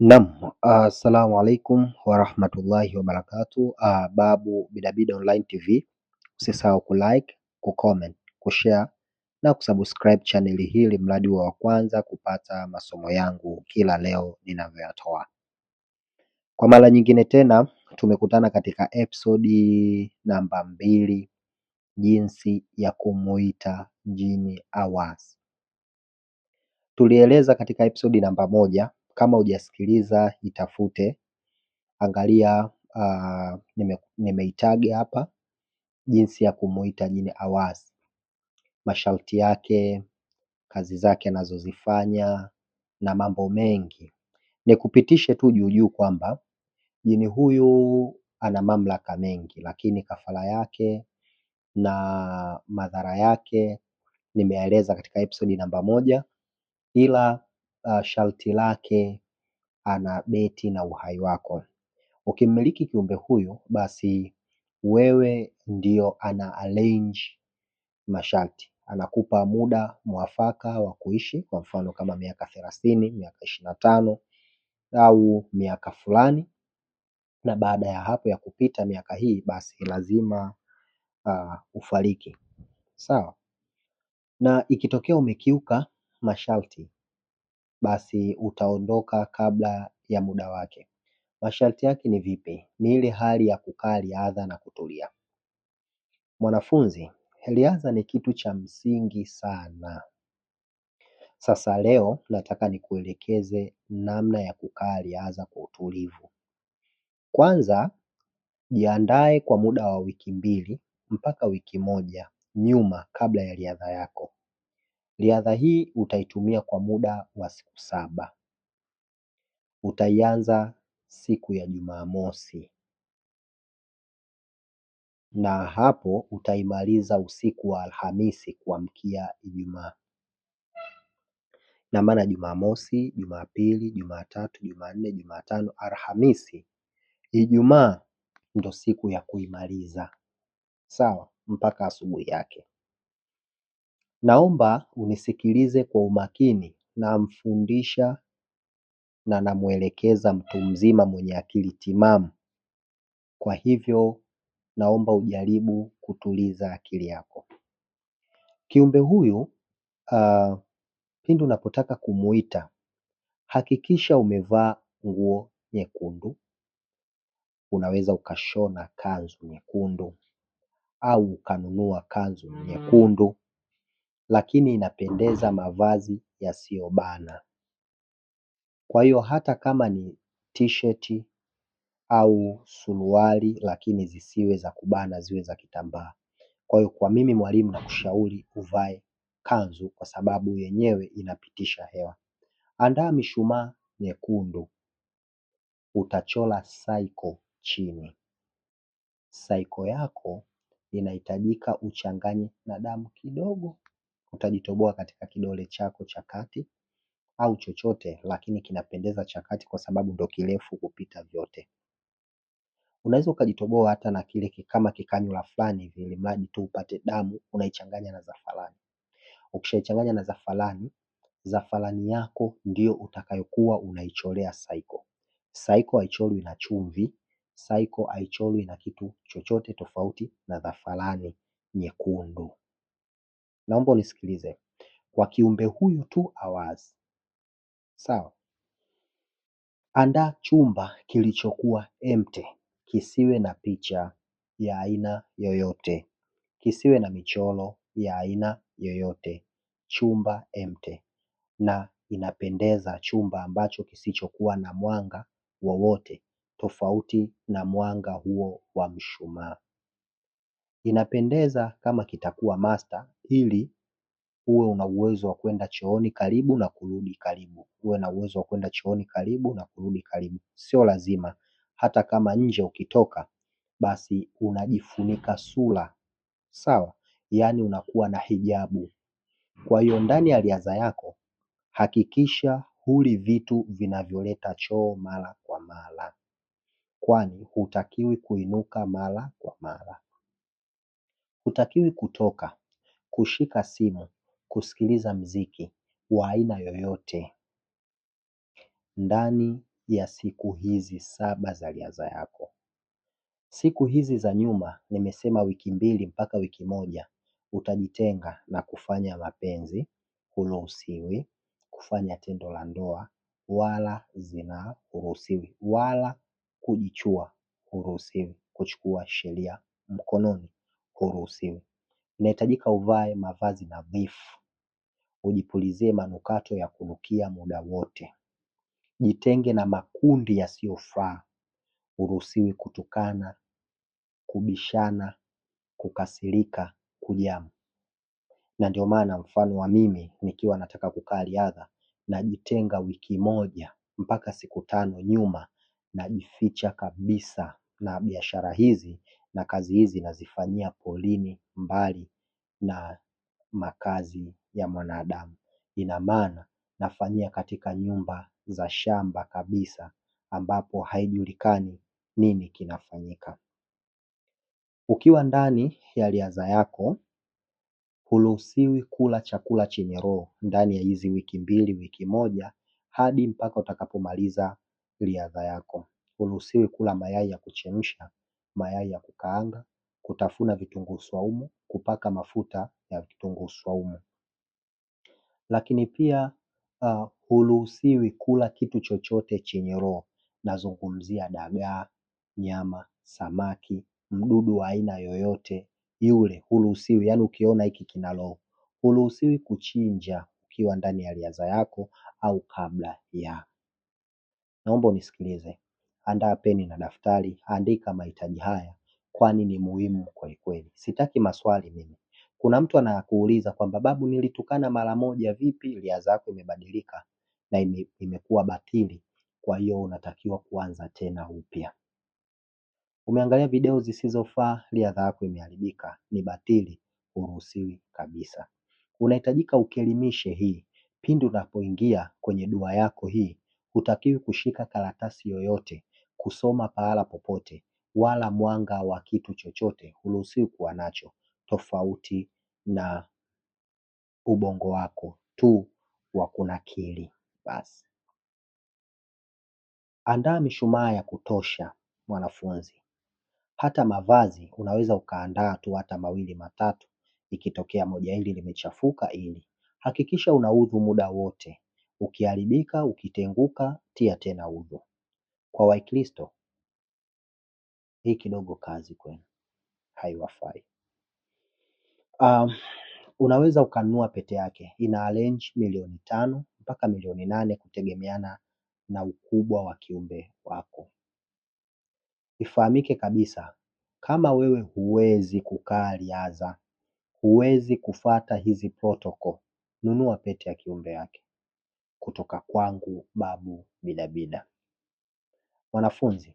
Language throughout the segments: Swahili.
Naam, assalamu alaikum warahmatullahi wabarakatuh. Babu Bidabida Online TV, usisahau kulike, kucomment, kushare na kusubscribe chaneli hili mradi wa kwanza kupata masomo yangu kila leo ninavyoyatoa. Kwa mara nyingine tena tumekutana katika episodi namba 2, jinsi ya kumuita jini Awas. Tulieleza katika episodi namba 1, kama hujasikiliza itafute, angalia nimeitag hapa, jinsi ya kumuita jini Awas, masharti yake, kazi zake anazozifanya na mambo mengi. Nikupitishe tu juu juu kwamba jini huyu ana mamlaka mengi, lakini kafara yake na madhara yake nimeeleza katika episodi namba 1, ila sharti lake anabeti na uhai wako. Ukimiliki kiumbe huyu basi wewe ndio ana arrange masharti, anakupa muda mwafaka wa kuishi, kwa mfano kama miaka 30, miaka 25 au miaka fulani, na baada ya hapo ya kupita miaka hii basi lazima ufariki. Sawa? Na ikitokea umekiuka masharti basi utaondoka kabla ya muda wake. Masharti yake ni vipi? Ni ile hali ya kukaa riadha na kutulia. Mwanafunzi, riadha ni kitu cha msingi sana. Sasa leo nataka nikuelekeze namna ya kukaa riadha kwa utulivu. Kwanza, jiandae kwa muda wa wiki 2 mpaka wiki 1 nyuma kabla ya riadha yako. Riadha hii utaitumia kwa muda wa siku 7. Utaianza siku ya Jumamosi na hapo utaimaliza usiku wa Alhamisi kuamkia Ijumaa. Na maana Jumamosi, Jumapili, Jumatatu, Jumanne, Jumatano, Alhamisi, Ijumaa ndo siku ya kuimaliza. Sawa? Mpaka asubuhi yake. Naomba unisikilize kwa umakini, namfundisha na namuelekeza mtu mzima mwenye akili timamu. Kwa hivyo naomba ujaribu kutuliza akili yako. Kiumbe huyu pindi unapotaka kumuita, hakikisha umevaa nguo nyekundu. Unaweza ukashona kanzu nyekundu au ukanunua kanzu nyekundu, lakini inapendeza mavazi yasiyobana. Kwa hiyo hata kama ni t-shirt au suruali, lakini zisiwe za kubana, ziwe za kitambaa. Kwa hiyo kwa mimi mwalimu nakushauri uvae kanzu kwa sababu yenyewe inapitisha hewa. Andaa mishumaa nyekundu, utachora cycle chini. Cycle yako inahitajika uchanganye na damu kidogo. Utajitoboa katika kidole chako cha kati au chochote, lakini kinapendeza cha kati kwa sababu ndo kirefu kupita vyote. Unaweza ukajitoboa hata na kile kama kikanyula fulani hivi, ili mradi tu upate damu, unaichanganya na zafarani. Ukishaichanganya na zafarani, zafarani yako ndio utakayokuwa unaichorea cycle. Cycle haichorwi na chumvi, cycle haichorwi na kitu chochote tofauti na zafarani nyekundu. Naomba unisikilize. Kwa kiumbe huyu tu Awas. Sawa? Andaa chumba kilichokuwa empty. Kisiwe na picha ya aina yoyote. Kisiwe na michoro ya aina yoyote. Chumba empty. Na inapendeza chumba ambacho kisichokuwa na mwanga wowote tofauti na mwanga huo wa mshumaa. Inapendeza kama kitakuwa master, ili uwe una uwezo wa kwenda chooni karibu na kurudi karibu. Uwe na uwezo wa kwenda chooni karibu na kurudi karibu. Sio lazima, hata kama nje ukitoka basi unajifunika sura. Sawa? Yaani unakuwa na hijabu. Kwa hiyo ndani ya riadha yako hakikisha huli vitu vinavyoleta choo mara kwa mara, kwani hutakiwi kuinuka mara kwa mara. Hutakiwi kutoka, kushika simu, kusikiliza mziki wa aina yoyote ndani ya siku hizi 7 za riadha yako. Siku hizi za nyuma nimesema wiki 2 mpaka wiki 1 utajitenga na kufanya mapenzi, huruhusiwi, kufanya tendo la ndoa wala zinaa huruhusiwi, wala kujichua huruhusiwi, kuchukua sheria mkononi huruhusiwi. Inahitajika uvae mavazi nadhifu, ujipulizie manukato ya kunukia muda wote, jitenge na makundi yasiyofaa, huruhusiwi kutukana, kubishana, kukasirika, kujam. Na ndio maana mfano wa mimi nikiwa nataka kukaa riadha najitenga wiki 1 mpaka siku 5 nyuma, najificha kabisa na biashara hizi na kazi hizi nazifanyia porini, mbali na makazi ya mwanadamu. Ina maana nafanyia katika nyumba za shamba kabisa ambapo haijulikani nini kinafanyika. Ukiwa ndani ya riadha yako, huruhusiwi kula chakula chenye roho ndani ya hizi wiki 2, wiki 1 hadi mpaka utakapomaliza riadha yako. Huruhusiwi kula mayai ya kuchemsha, mayai ya kukaanga, kutafuna vitunguu swaumu, kupaka mafuta ya vitunguu swaumu. Lakini pia huruhusiwi kula kitu chochote chenye roho. Nazungumzia dagaa, nyama, samaki, mdudu wa aina yoyote yule huruhusiwi, yaani ukiona hiki kina roho. Huruhusiwi kuchinja ukiwa ndani ya riadha yako au kabla ya. Naomba unisikilize, andaa peni na daftari, andika mahitaji haya kwani ni muhimu kweli kweli. Sitaki maswali mimi. Kuna mtu anakuuliza kwamba babu, nilitukana mara moja, vipi riadha yako imebadilika na imekuwa batili, kwa hiyo unatakiwa kuanza tena upya. Umeangalia video zisizofaa, riadha yako imeharibika, ni batili, huruhusiwi kabisa. Unahitajika ukielimishe hii. Pindi unapoingia kwenye dua yako hii, hutakiwi kushika karatasi yoyote, kusoma pahala popote, wala mwanga wa kitu chochote huruhusiwi kuwa nacho, tofauti na ubongo wako tu wa kunakili basi. Andaa mishumaa ya kutosha mwanafunzi. Hata mavazi unaweza ukaandaa tu hata 2, 3 ikitokea moja hili limechafuka hili. Hakikisha una udhu muda wote. Ukiharibika, ukitenguka, tia tena udhu. Kwa wakristo, hii kidogo kazi kwenu, haiwafai. Unaweza ukanunua pete yake. Ina range milioni 5 mpaka milioni 8 kutegemeana na ukubwa wa kiumbe wako. Ifahamike kabisa, kama wewe huwezi kukaa riadha, huwezi kufuata hizi protocol, nunua pete ya kiumbe yake. Kutoka kwangu Babu Bidabida. Wanafunzi,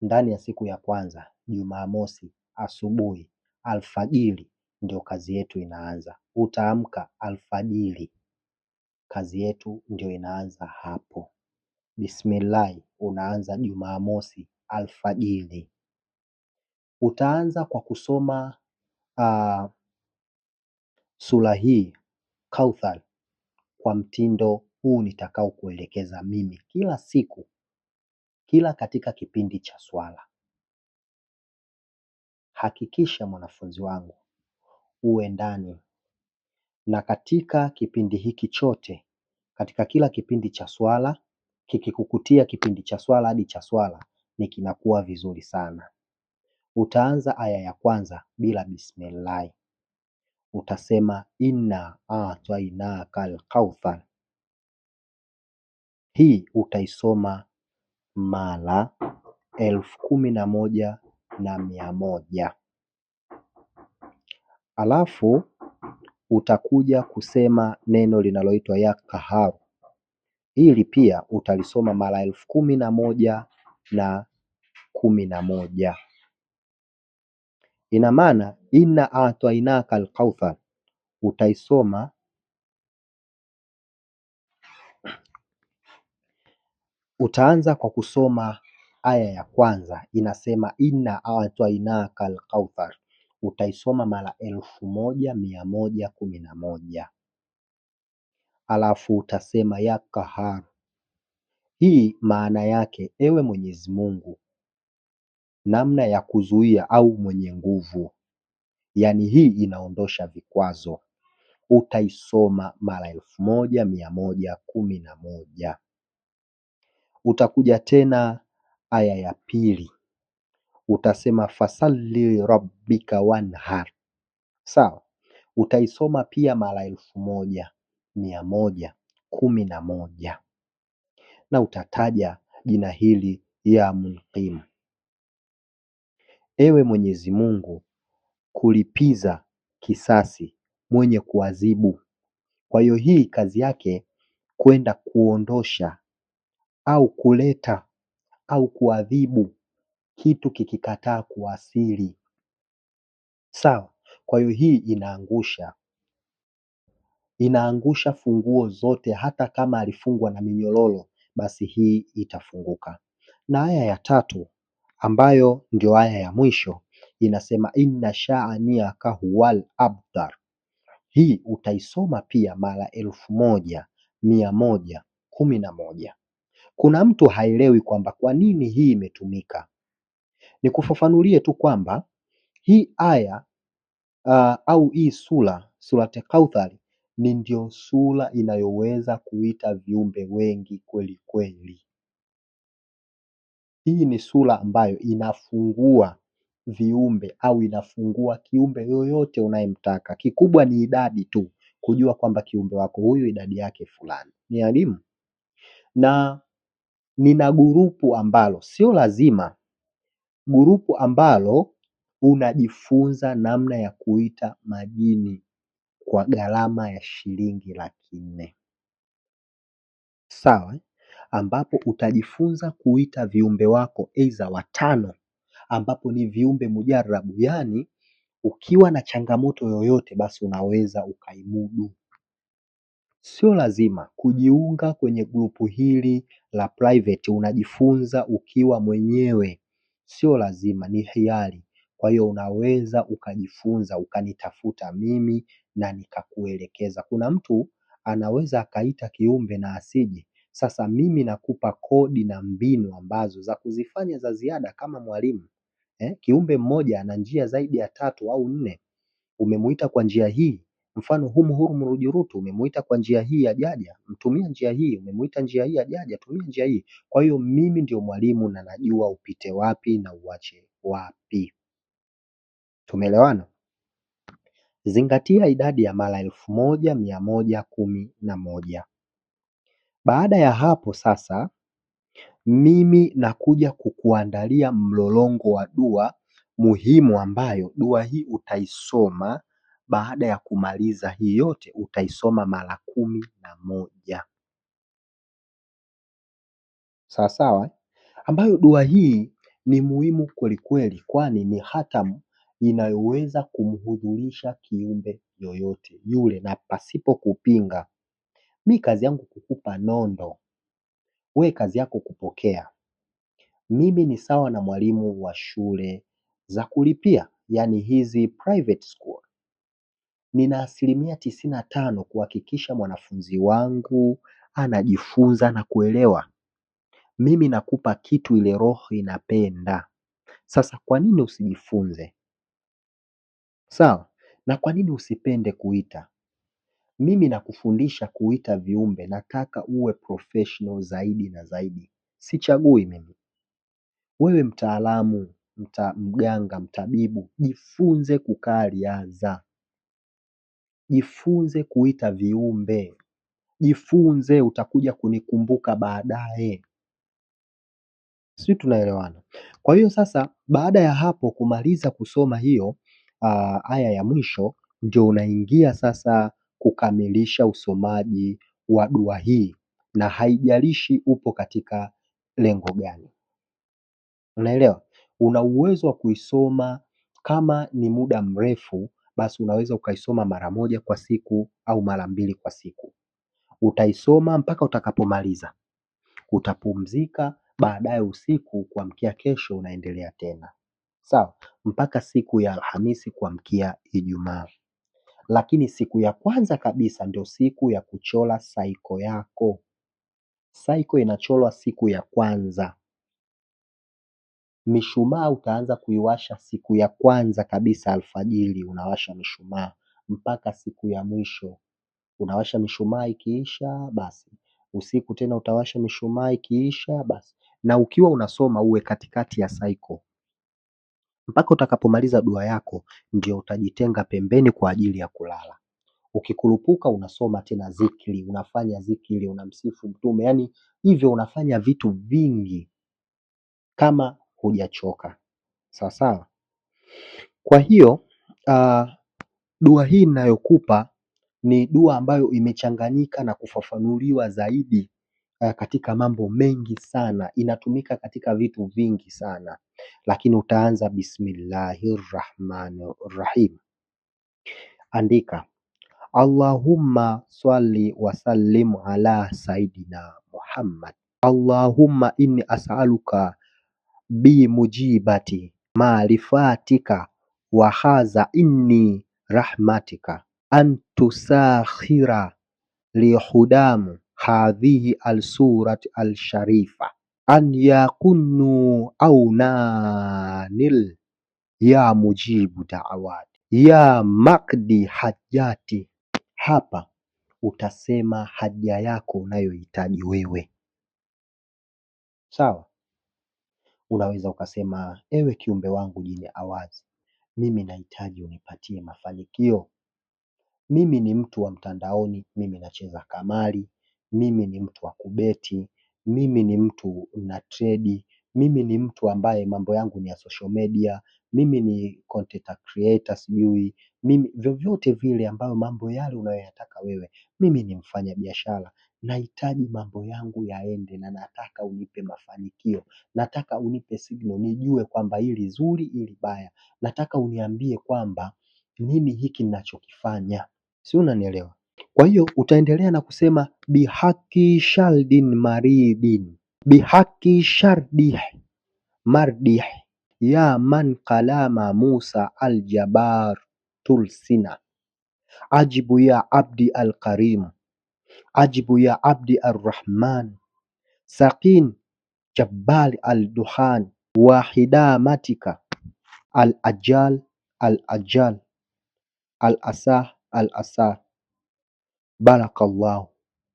ndani ya siku ya kwanza, Jumamosi, asubuhi, alfajiri, ndio kazi yetu inaanza. Utaamka alfajiri, kazi yetu ndio inaanza hapo. Bismillah, unaanza Jumamosi alfajiri. Utaanza kwa kusoma sura hii Kauthar kwa mtindo huu nitakao kuelekeza mimi kila siku, kila katika kipindi cha swala. Hakikisha mwanafunzi wangu uwe ndani, na katika kipindi hiki chote, katika kila kipindi cha swala, kikikukutia kipindi cha swala hadi cha swala ni kinakuwa vizuri sana. Utaanza aya ya kwanza bila bismillah. Utasema inna a'tainaka al-kauthar. Hii utaisoma mara 11,100. Alafu utakuja kusema neno linaloitwa ya kaharu. Hili pia utalisoma mara 11,111. Ina maana inna a'tainaka al-kauthar utaisoma utaanza kwa kusoma aya ya kwanza inasema inna a'tainaka al-kauthar. Utaisoma mara 1111. Alafu utasema ya kahar. Hii maana yake, ewe Mwenyezi Mungu, namna ya kuzuia au mwenye nguvu. Yaani hii inaondosha vikwazo. Utaisoma mara 1111. Utakuja tena aya ya pili, utasema fasalli rabbika wanhar. Sawa, utaisoma pia mara 1111 na utataja jina hili ya Munqim. Ewe Mwenyezi Mungu, kulipiza kisasi, mwenye kuadhibu. Kwa hiyo hii kazi yake kwenda kuondosha au kuleta au kuadhibu kitu kikikataa kuwasili. Sawa, kwa hiyo hii inaangusha funguo zote, hata kama alifungwa na minyororo basi hii itafunguka. Na aya ya tatu ambayo ndio aya ya mwisho inasema inna sha'aniaka huwal abtar. Hii utaisoma pia mara 1111. Kuna mtu haelewi kwamba kwa nini hii imetumika. Nikufafanulie tu kwamba hii aya au hii Surat Kauthar ndio sura inayoweza kuita viumbe wengi kweli kweli. Hii ni sura ambayo inafungua viumbe au inafungua kiumbe yoyote unayemtaka. Kikubwa ni idadi tu, kujua kwamba kiumbe wako huyu idadi yake fulani. Ni elimu. Na nina gurupu ambalo sio lazima, gurupu ambalo unajifunza namna ya kuita majini kwa gharama ya shilingi 400,000. Sawa, ambapo utajifunza kuita viumbe wako aidha watano, ambapo ni viumbe mujarabu, yaani ukiwa na changamoto yoyote basi unaweza ukaimudu. Sio lazima kujiunga kwenye grupu hili la private, unajifunza ukiwa mwenyewe. Sio lazima, ni hiari. Kwa hiyo unaweza ukajifunza ukanitafuta mimi na nikakuelekeza. Kuna mtu anaweza akaita kiumbe na asije. Sasa mimi nakupa kodi na mbinu ambazo za kuzifanya za ziada kama mwalimu. Kiumbe mmoja ana njia zaidi ya 3 au 4. Umemuita kwa njia hii, mfano Humhurumurujurutu umemuita kwa njia hii hajaja, mtumie njia hii, umemuita njia hii hajaja, tumia njia hii. Kwa hiyo mimi ndio mwalimu na najua upite wapi na uache wapi. Tumeelewana? Zingatia idadi ya mara 1111. Baada ya hapo sasa, mimi nakuja kukuandalia mlolongo wa dua muhimu ambayo dua hii utaisoma baada ya kumaliza hii yote utaisoma mara 11. Sawa sawa, ambayo dua hii ni muhimu kweli kweli, kwani ni hatamu inayoweza kumhudhurisha kiumbe yoyote yule na pasipo kupinga. Mi kazi yangu kukupa nondo, we kazi yako kupokea. Mimi ni sawa na mwalimu wa shule za kulipia, yaani hizi private school. Nina 95% kuhakikisha mwanafunzi wangu anajifunza na kuelewa. Mimi nakupa kitu ile roho inapenda. Sasa kwa nini usijifunze? Sawa, na kwa nini usipende kuita? Mimi nakufundisha kuita viumbe, nataka uwe professional zaidi na zaidi. Sichagui mimi. Wewe mtaalamu, mganga, mtabibu, jifunze kukaa riadha. Jifunze kuita viumbe. Jifunze, utakuja kunikumbuka baadaye. Sijui tunaelewana. Kwa hiyo sasa baada ya hapo kumaliza kusoma hiyo aya ya mwisho, ndio unaingia sasa kukamilisha usomaji wa dua hii, na haijalishi upo katika lengo gani. Unaelewa? Una uwezo wa kuisoma kama ni muda mrefu, basi unaweza ukaisoma mara 1 kwa siku au mara 2 kwa siku. Utaisoma mpaka utakapomaliza. Utapumzika, baadaye usiku kuamkia kesho unaendelea tena. Sawa, mpaka siku ya Alhamisi kuamkia Ijumaa. Lakini siku ya kwanza kabisa ndio siku ya kuchora saiko yako. Cycle inachorwa siku ya kwanza. Mishumaa utaanza kuiwasha siku ya kwanza kabisa alfajiri unawasha mishumaa mpaka siku ya mwisho. Unawasha mishumaa ikiisha basi. Usiku tena utawasha mishumaa ikiisha basi. Na ukiwa unasoma uwe katikati ya cycle. Mpaka utakapomaliza dua yako ndio utajitenga pembeni kwa ajili ya kulala. Ukikurupuka unasoma tena zikri, unafanya zikri, unamsifu Mtume, yaani hivyo unafanya vitu vingi kama hujachoka. Sawa sawa? Kwa hiyo dua hii ninayokupa ni dua ambayo imechanganyika na kufafanuliwa zaidi katika mambo mengi sana. Inatumika katika vitu vingi sana. Lakini utaanza Bismillahirrahmanirrahim. Andika Allahumma salli wa sallim ala Sayyidina Muhammad. Allahumma inni as'aluka bi mujibati ma'rifatika wa hadha inni rahmatika an tusakhira li hudamu hadhihi al-surati al-sharifa an yakunu aunanil ya mujibu da'awati ya makdi hajati. Hapa utasema haja yako unayohitaji wewe. Sawa? Unaweza ukasema ewe kiumbe wangu jini awazi, mimi nahitaji unipatie mafanikio. Mimi ni mtu wa mtandaoni, mimi nacheza kamari, mimi ni mtu wa kubeti, mimi ni mtu na trade, mimi ni mtu ambaye mambo yangu ni ya social media, mimi ni content creator sijui, mimi vyovyote vile ambayo mambo yale unayoyataka wewe, mimi ni mfanya biashara. Nahitaji mambo yangu yaende na nataka unipe mafanikio. Nataka unipe signal nijue kwamba hili zuri hili baya. Nataka uniambie kwamba nini hiki ninachokifanya. Si unanielewa? Kwa hiyo utaendelea na kusema bihaki shaldin maridin. Bihaki shardih mardih. Ya man kalama Musa al-Jabbar tulsina. Ajibu ya abdi al-Karim. Ajibu ya abdi ar-Rahman. Sakin jabbal al-Duhan. Wahidamatika al-Ajal al-Ajal. Al-Asah al-Asah. Barakallahu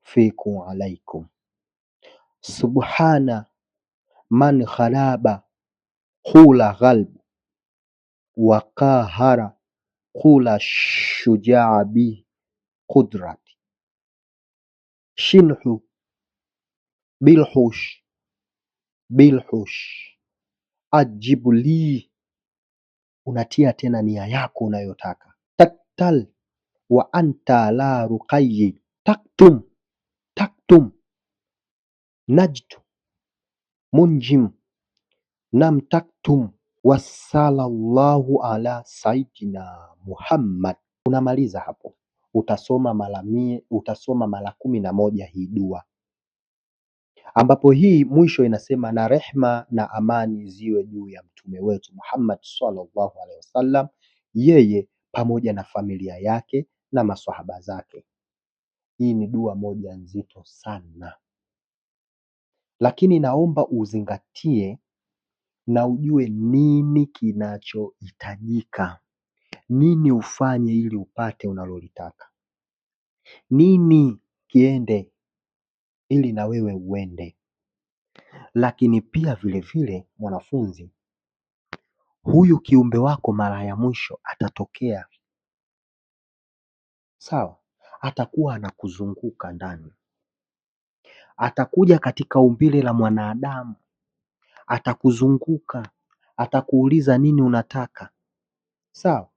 fikum alaikum. Subhana man khalaba khula ghalb wa qahara khula shujaa bi qudrati. Shinhu bilhush ajibu li. Unatia tena nia yako unayotaka. Taktal wa anta la ruqayyi taktum najtu munjim nam taktum wassalallahu ala Sayyidina Muhammad. Unamaliza hapo, utasoma mara 11 hii dua, ambapo hii mwisho inasema na rehma na amani ziwe juu ya mtume wetu Muhammad sallallahu alaihi wasallam, yeye pamoja na familia yake na maswahaba zake. Hii ni dua moja nzito sana, lakini naomba uzingatie na ujue nini kinachohitajika, nini ufanye ili upate unalolitaka, nini kiende ili na wewe uende. Lakini pia vile vile mwanafunzi, huyu kiumbe wako mara ya mwisho atatokea. Sawa? Atakuwa anakuzunguka ndani. Atakuja katika umbile la mwanadamu. Atakuzunguka. Atakuuliza nini unataka. Sawa?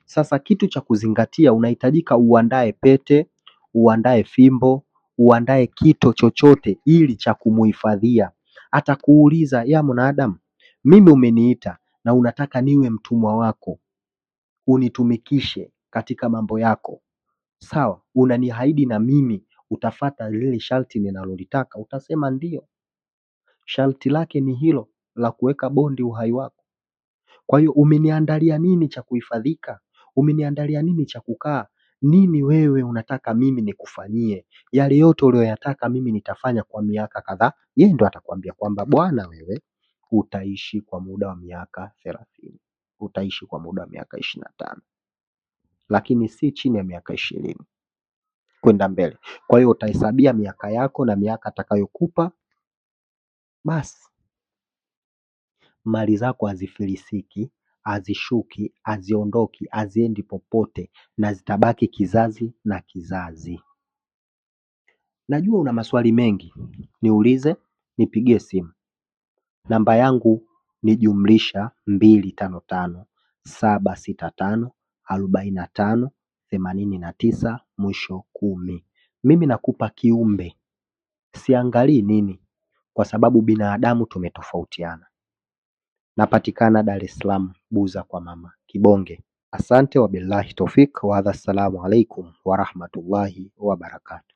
Sasa kitu cha kuzingatia, unahitajika uandae pete, uandae fimbo, uandae kito chochote ili cha kumuhifadhia. Atakuuliza ya mwanadamu, mimi umeniita na unataka niwe mtumwa wako, unitumikishe katika mambo yako. Sawa, unaniahidi na mimi utafuata lile sharti ninalolitaka. Utasema ndio. Sharti lake ni hilo la kuweka bondi uhai wako. Kwa hiyo umeniandalia nini cha kuhifadhika? Umeniandalia nini cha kukaa? nini wewe unataka mimi nikufanyie? Yale yote uliyoyataka mimi nitafanya kwa miaka kadhaa. Yeye ndo atakwambia kwamba bwana wewe utaishi kwa muda wa miaka 30, utaishi kwa muda wa miaka 25, lakini si chini ya miaka 20 kwenda mbele. Kwa hiyo utahesabia miaka yako na miaka atakayokupa, basi mali zako hazifilisiki, hazishuki, haziondoki, haziendi popote na zitabaki kizazi na kizazi. Najua una maswali mengi, niulize, nipigie simu. Namba yangu ni +255 765 45 89 mwisho 10. Mimi nakupa kiumbe, siangalii nini, kwa sababu binadamu tumetofautiana. Napatikana Dar es Salaam, Buza kwa mama Kibonge. Asante, wabillahi tawfik wa hadha, assalamu alaikum warahmatullahi wabarakatuh.